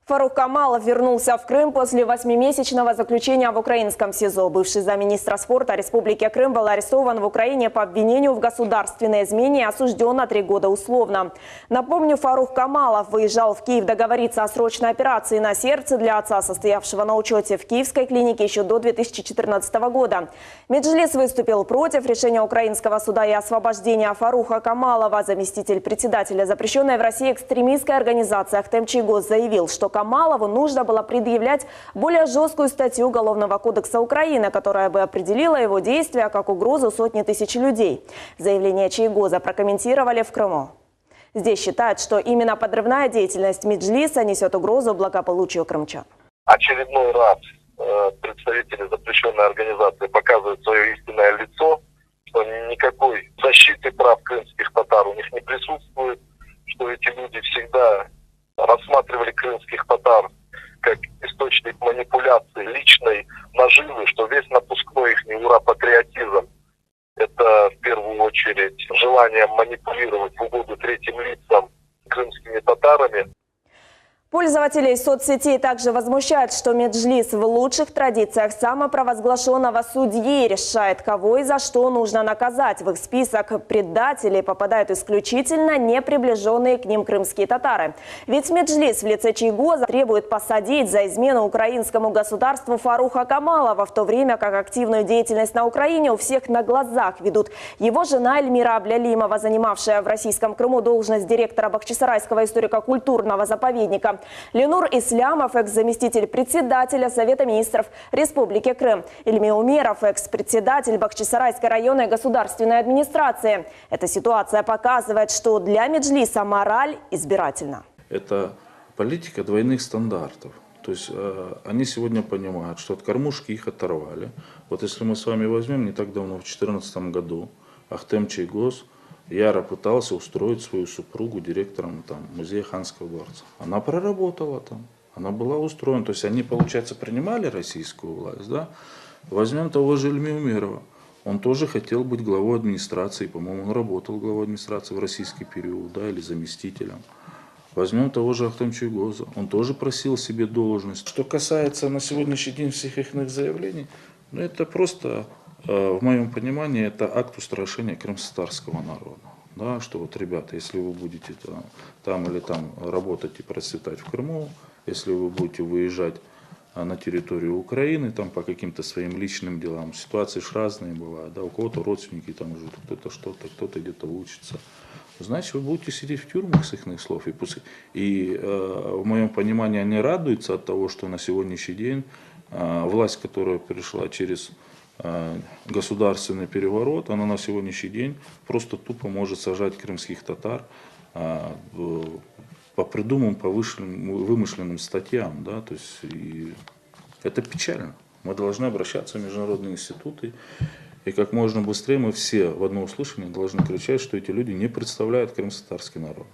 Фарух Камалов вернулся в Крым после 8-месячного заключения в украинском СИЗО. Бывший замминистра спорта Республики Крым был арестован в Украине по обвинению в государственной измене и осужден на 3 года условно. Напомню, Фарух Камалов выезжал в Киев договориться о срочной операции на сердце для отца, состоявшего на учете в киевской клинике еще до 2014 года. Меджлис выступил против решения украинского суда и освобождения Фаруха Камалова. Заместитель председателя запрещенной в России экстремистской организации Ахтем Чийгоз заявил, что Камалову нужно было предъявлять более жесткую статью Уголовного кодекса Украины, которая бы определила его действия как угрозу сотни тысяч людей. Заявление Чийгоза прокомментировали в Крыму. Здесь считают, что именно подрывная деятельность Меджлиса несет угрозу благополучию крымчан. Очередной раз представители запрещенной организации показывают свое истинное лицо, что никакой защиты прав крымских татар у них не присутствует, что эти люди всегда рассматривали крымских татар как источник манипуляции, личной наживы, что весь напускной их ура-патриотизм – это в первую очередь желание манипулировать в угоду третьим лицам крымскими татарами. Пользователей соцсетей также возмущает, что Меджлис в лучших традициях самопровозглашенного судьи решает, кого и за что нужно наказать. В их список предателей попадают исключительно не приближенные к ним крымские татары. Ведь Меджлис в лице Чийгоза требует посадить за измену украинскому государству Фаруха Камалова, в то время как активную деятельность на Украине у всех на глазах ведут его жена Эльмира Аблялимова, занимавшая в российском Крыму должность директора Бахчисарайского историко-культурного заповедника, Ленур Ислямов, экс-заместитель председателя Совета министров Республики Крым, Ильми Умеров, экс-председатель Бахчисарайской районной государственной администрации. Эта ситуация показывает, что для Меджлиса мораль избирательна. Это политика двойных стандартов. То есть они сегодня понимают, что от кормушки их оторвали. Вот если мы с вами возьмем, не так давно, в 2014 году, Ахтем Чийгоз яро пытался устроить свою супругу директором музея Ханского дворца. Она проработала там, она была устроена. То есть они, получается, принимали российскую власть. Да? Возьмем того же Ильми Умерова. Он тоже хотел быть главой администрации. По-моему, он работал главой администрации в российский период, да, или заместителем. Возьмем того же Ахтем Чийгоза. Он тоже просил себе должность. Что касается на сегодняшний день всех их заявлений, ну это просто... В моем понимании, это акт устрашения крымско-татарского народа. Да, что вот, ребята, если вы будете там или там работать и процветать в Крыму, если вы будете выезжать на территорию Украины там по каким-то своим личным делам, ситуации ж разные бывают, да, у кого-то родственники там живут, кто-то что-то, кто-то где-то учится. Значит, вы будете сидеть в тюрьмах с их слов. И в моем понимании они радуются от того, что на сегодняшний день власть, которая пришла через государственный переворот, она на сегодняшний день просто тупо может сажать крымских татар по придуманным, по вымышленным статьям. Да? То есть, и это печально. Мы должны обращаться в международные институты, и как можно быстрее мы все в одно услышание должны кричать, что эти люди не представляют крымско-татарский народ.